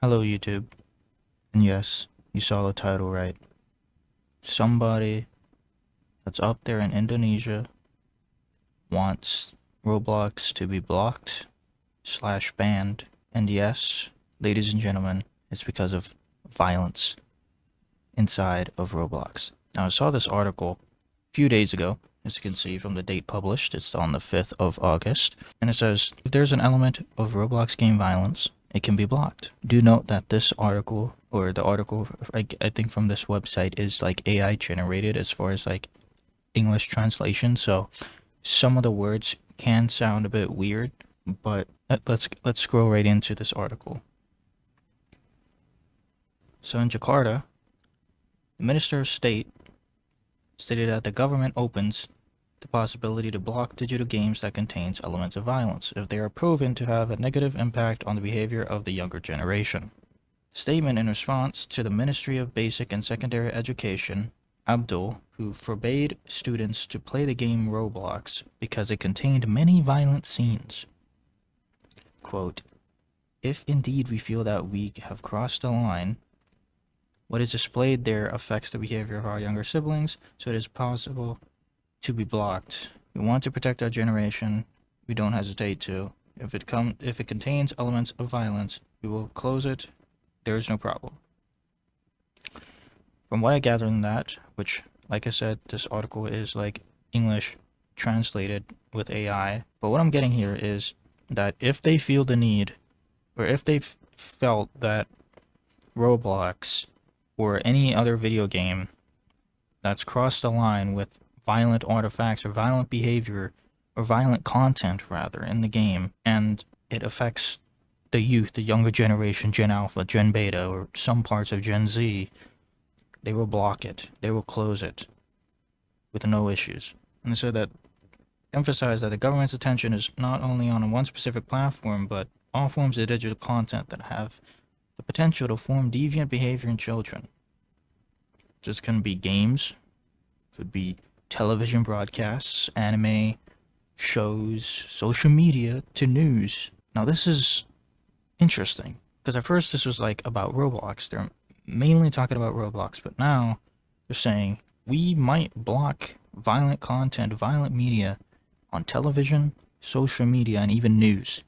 Hello YouTube. And yes, you saw the title right. Somebody that's up there in Indonesia wants Roblox to be blocked / banned. And yes, ladies and gentlemen, it's because of violence inside of Roblox. Now I saw this article a few days ago. As you can see from the date published, it's on the 5th of August. And it says, if there's an element of Roblox game violence, it can be blocked. Do note that this article, or the article, I think from this website, is like AI generated as far as like English translation. So some of the words can sound a bit weird, but let's scroll right into this article. So in Jakarta, the Minister of State stated that the government opens the possibility to block digital games that contains elements of violence if they are proven to have a negative impact on the behavior of the younger generation. Statement in response to the Ministry of Basic and Secondary Education, Abdul, who forbade students to play the game Roblox because it contained many violent scenes. Quote, if indeed we feel that we have crossed the line, what is displayed there affects the behavior of our younger siblings, so it is possible to be blocked. We want to protect our generation. We don't hesitate to. If it contains elements of violence, we will close it. There is no problem. From what I gather in that, which, like I said, this article is like English translated with AI, but what I'm getting here is that if they feel the need, or if they've felt that Roblox or any other video game that's crossed the line with violent artifacts or violent behavior or violent content rather in the game, and it affects the youth, the younger generation, Gen Alpha, Gen Beta, or some parts of Gen Z, they will block it. They will close it with no issues. And so that emphasize that the government's attention is not only on one specific platform, but all forms of digital content that have the potential to form deviant behavior in children. Just can be games, could be television broadcasts, anime, shows, social media, to news. Now this is interesting, because at first this was like about Roblox. They're mainly talking about Roblox, but now they're saying we might block violent content, violent media on television, social media, and even news.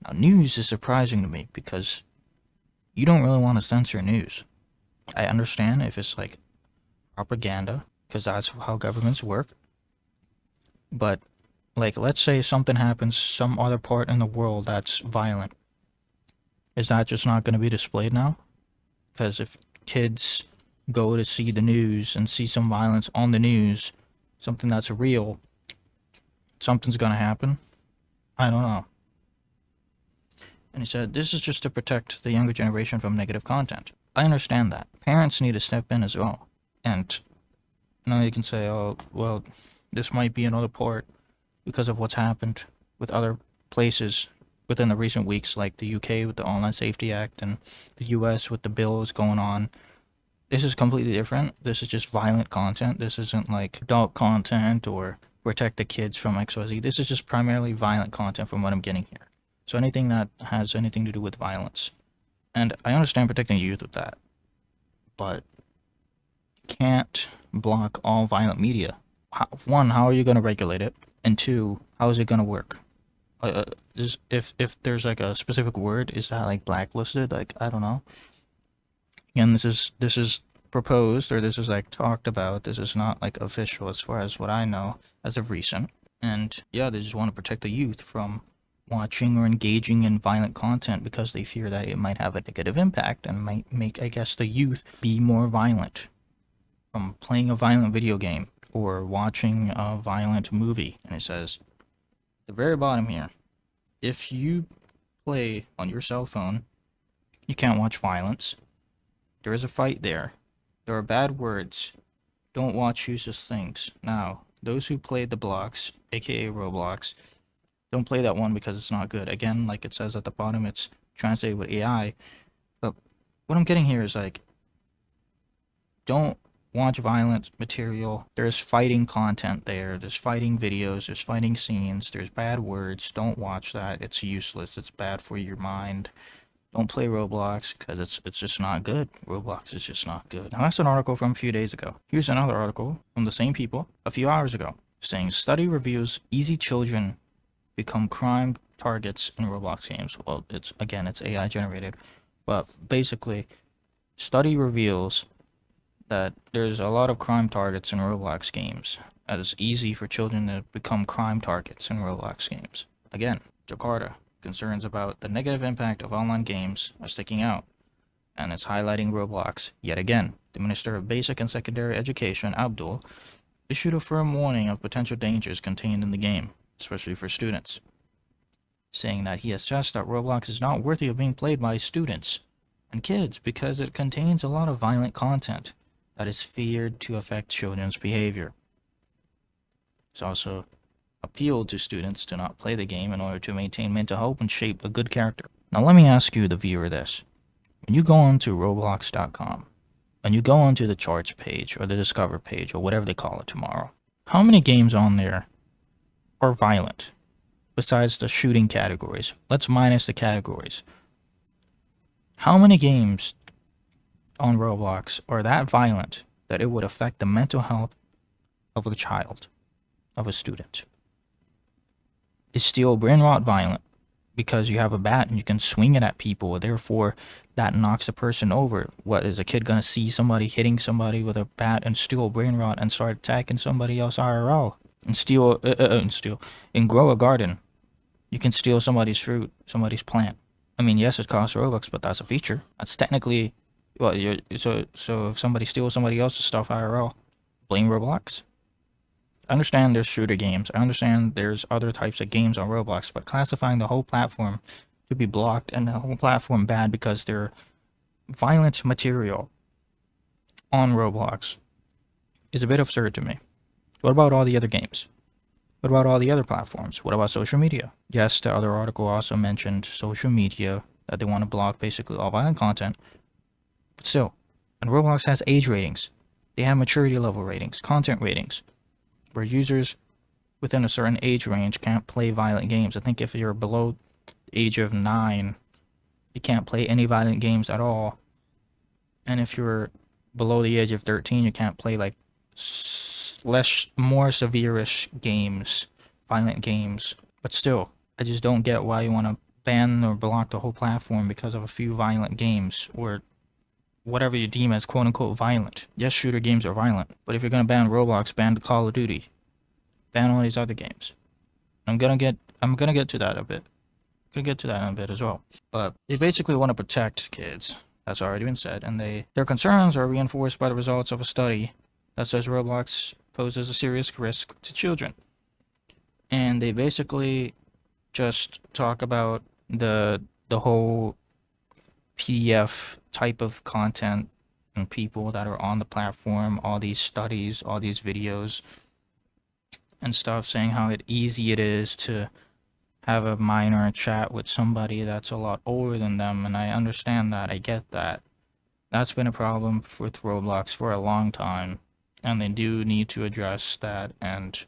Now news is surprising to me because you don't really want to censor news. I understand if it's like propaganda, because that's how governments work. But like, let's say something happens some other part in the world that's violent. Is that just not going to be displayed now? Because if kids go to see the news and see some violence on the news, something that's real, something's going to happen. I don't know. And he said, this is just to protect the younger generation from negative content. I understand that. Parents need to step in as well. And now you can say, oh, well, this might be another part because of what's happened with other places within the recent weeks, like the UK with the Online Safety Act and the US with the bills going on. This is completely different. This is just violent content. This isn't like adult content or protect the kids from XYZ. This is just primarily violent content from what I'm getting here. So anything that has anything to do with violence. And I understand protecting youth with that, but you can't block all violent media. One, how are you going to regulate it? And two, how is it going to work? If there's like a specific word, is that like blacklisted? Like, I don't know. Again, this is proposed, or this is like talked about. This is not like official as far as what I know as of recent. And yeah, they just want to protect the youth from watching or engaging in violent content because they fear that it might have a negative impact and might make, I guess, the youth be more violent from playing a violent video game or watching a violent movie. And it says, at the very bottom here, if you play on your cell phone, you can't watch violence. There is a fight there. There are bad words. Don't watch useless things. Now, those who played the blocks, aka Roblox, don't play that one because it's not good. Again, like it says at the bottom, it's translated with AI. But what I'm getting here is like, don't watch violent material. There's fighting content there. There's fighting videos. There's fighting scenes. There's bad words. Don't watch that. It's useless. It's bad for your mind. Don't play Roblox because it's just not good. Roblox is just not good. Now that's an article from a few days ago. Here's another article from the same people a few hours ago saying study reveals easy children become crime targets in Roblox games. Well, it's AI generated, but basically, study reveals that there's a lot of crime targets in Roblox games. As it's easy for children to become crime targets in Roblox games. Again, Jakarta. Concerns about the negative impact of online games are sticking out, and it's highlighting Roblox yet again. The Minister of Basic and Secondary Education, Abdul, issued a firm warning of potential dangers contained in the game, especially for students, saying that he assessed that Roblox is not worthy of being played by students and kids because it contains a lot of violent content that is feared to affect children's behavior. It's also appealed to students to not play the game in order to maintain mental health and shape a good character. Now let me ask you, the viewer, this. When you go onto roblox.com and you go onto the charts page or the discover page or whatever they call it tomorrow, how many games on there are violent besides the shooting categories? Let's minus the categories. How many games on Roblox are that violent that it would affect the mental health of a child, of a student? Is steel brain rot violent because you have a bat and you can swing it at people, therefore that knocks a person over? What, is a kid gonna see somebody hitting somebody with a bat and steal brain rot and start attacking somebody else IRL? And grow a garden, you can steal somebody's fruit, somebody's plant. I mean, yes, it costs Robux, but that's a feature. That's technically, well, so if somebody steals somebody else's stuff IRL, blame Roblox. I understand there's shooter games. I understand there's other types of games on Roblox, but classifying the whole platform to be blocked and the whole platform bad because they're violent material on Roblox is a bit absurd to me. What about all the other games? What about all the other platforms? What about social media? Yes, the other article also mentioned social media, that they want to block basically all violent content. But still, and Roblox has age ratings. They have maturity level ratings, content ratings, where users within a certain age range can't play violent games. I think if you're below the age of 9, you can't play any violent games at all. And if you're below the age of 13, you can't play like more severe-ish games, violent games. But still, I just don't get why you want to ban or block the whole platform because of a few violent games, or whatever you deem as quote-unquote violent. Yes, shooter games are violent, but if you're going to ban Roblox, ban Call of Duty, ban all these other games. I'm gonna get to that a bit. Gonna get to that in a bit as well. But they basically want to protect kids. That's already been said, and their concerns are reinforced by the results of a study that says Roblox poses a serious risk to children. And they basically just talk about the whole PDF type of content and people that are on the platform, all these studies, all these videos and stuff, saying how easy it is to have a minor chat with somebody that's a lot older than them. And I understand that, I get that. That's been a problem with Roblox for a long time, and they do need to address that and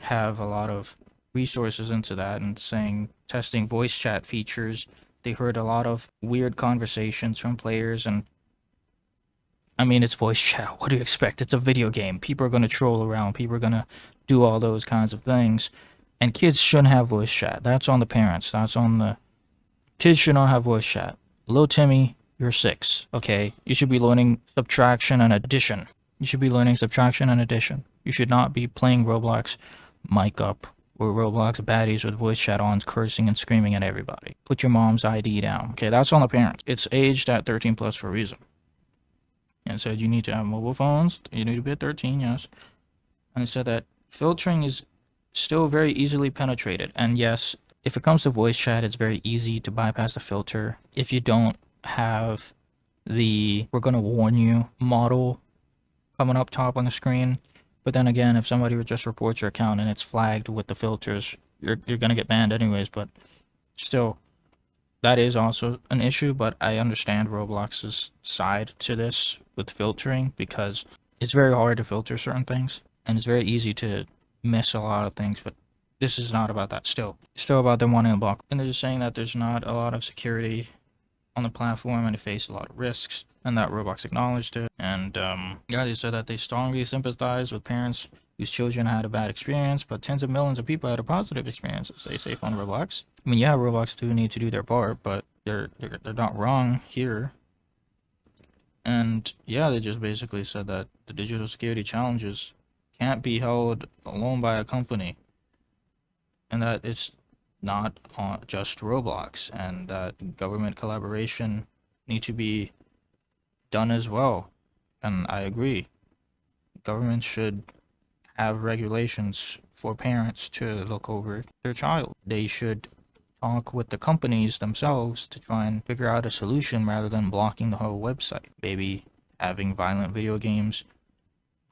have a lot of resources into that, and saying testing voice chat features. They heard a lot of weird conversations from players, and I mean, it's voice chat. What do you expect? It's a video game. People are going to troll around. People are going to do all those kinds of things. And kids shouldn't have voice chat. That's on the parents. That's on the... Kids should not have voice chat. Little Timmy, you're 6, okay? You should be learning subtraction and addition. You should be learning subtraction and addition. You should not be playing Roblox mic up or Roblox baddies with voice chat on, cursing and screaming at everybody. Put your mom's ID down. Okay, that's on the parents. It's aged at 13 plus for a reason. And it said you need to have mobile phones. You need to be at 13, yes. And it said that filtering is still very easily penetrated. And yes, if it comes to voice chat, it's very easy to bypass the filter if you don't have the "we're gonna warn you" model coming up top on the screen. But then again, if somebody just reports your account and it's flagged with the filters, you're gonna get banned anyways. But still, that is also an issue. But I understand Roblox's side to this with filtering, because it's very hard to filter certain things, and it's very easy to miss a lot of things. But this is not about that. Still about them wanting to block, and they're just saying that there's not a lot of security on the platform and they face a lot of risks, and that Roblox acknowledged it. And yeah, they said that they strongly sympathize with parents whose children had a bad experience, but tens of millions of people had a positive experience to stay safe on Roblox. I mean, yeah, Roblox do need to do their part, but they're not wrong here. And yeah, they just basically said that the digital security challenges can't be held alone by a company, and that it's not just Roblox, and that government collaboration need to be done as well. And I agree. Governments should have regulations for parents to look over their child. They should talk with the companies themselves to try and figure out a solution rather than blocking the whole website. Maybe having violent video games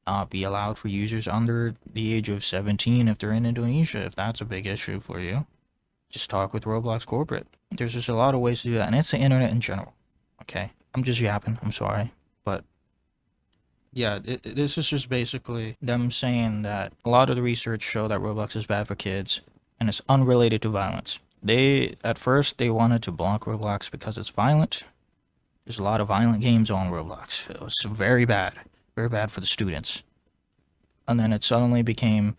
not be allowed for users under the age of 17 if they're in Indonesia, if that's a big issue for you. Just talk with Roblox corporate. There's just a lot of ways to do that, and it's the internet in general. Okay, I'm just yapping, I'm sorry, but yeah, this is just basically them saying that a lot of the research show that Roblox is bad for kids, and it's unrelated to violence. At first they wanted to block Roblox because it's violent. There's a lot of violent games on Roblox. It was very bad for the students. And then it suddenly became,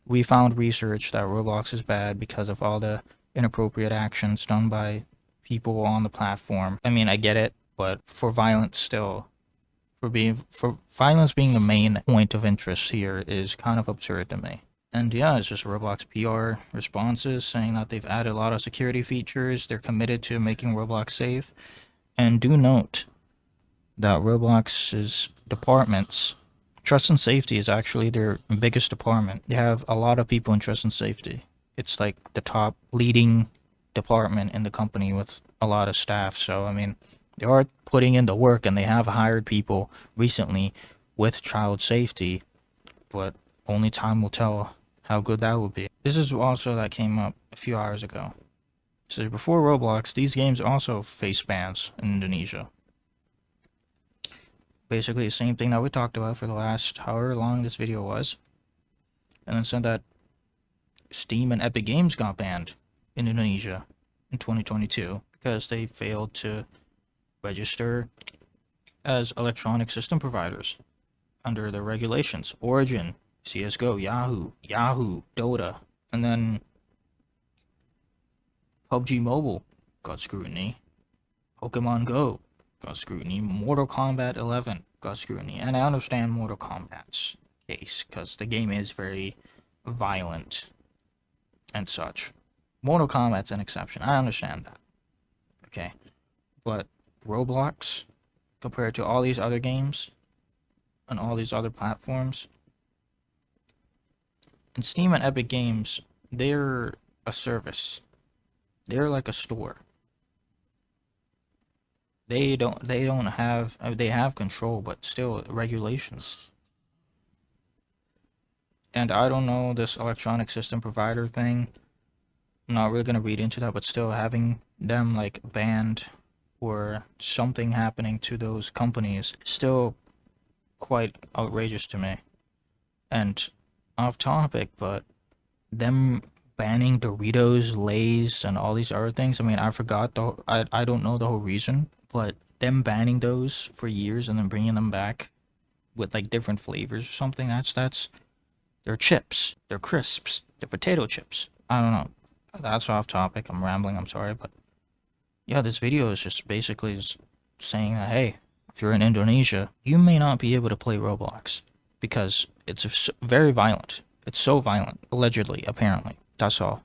we found research that Roblox is bad because of all the inappropriate actions done by people on the platform. I mean, I get it, but for violence still, for violence being the main point of interest here is kind of absurd to me. And yeah, it's just Roblox PR responses saying that they've added a lot of security features. They're committed to making Roblox safe. And do note that Roblox's departments, trust and safety is actually their biggest department. They have a lot of people in trust and safety. It's like the top leading department in the company with a lot of staff. So, I mean, they are putting in the work, and they have hired people recently with child safety, but only time will tell how good that will be. This is also that came up a few hours ago. So before Roblox, these games also face bans in Indonesia. Basically the same thing that we talked about for the last however long this video was. And then said that Steam and Epic Games got banned in Indonesia in 2022 because they failed to register as electronic system providers under the regulations. Origin, CSGO, Yahoo, Dota, and then PUBG Mobile got scrutiny. Pokemon Go got scrutiny. Mortal Kombat 11 got scrutiny. And I understand Mortal Kombat's case because the game is very violent and such. Mortal Kombat's an exception. I understand that. Okay. But Roblox, compared to all these other games on all these other platforms, and Steam and Epic Games, they're a service. They're like a store. They have control, but still regulations. And I don't know this electronic system provider thing. I'm not really gonna read into that, but still having them like banned or something happening to those companies is still quite outrageous to me. And off topic, but them banning Doritos, Lay's, and all these other things. I mean, I forgot though. I don't know the whole reason, but them banning those for years and then bringing them back with like different flavors or something. That's they're chips, they're crisps, they're potato chips. I don't know. That's off topic. I'm rambling. I'm sorry, but yeah, this video is just basically just saying that hey, if you're in Indonesia, you may not be able to play Roblox because it's very violent. It's so violent, allegedly, apparently. That's all.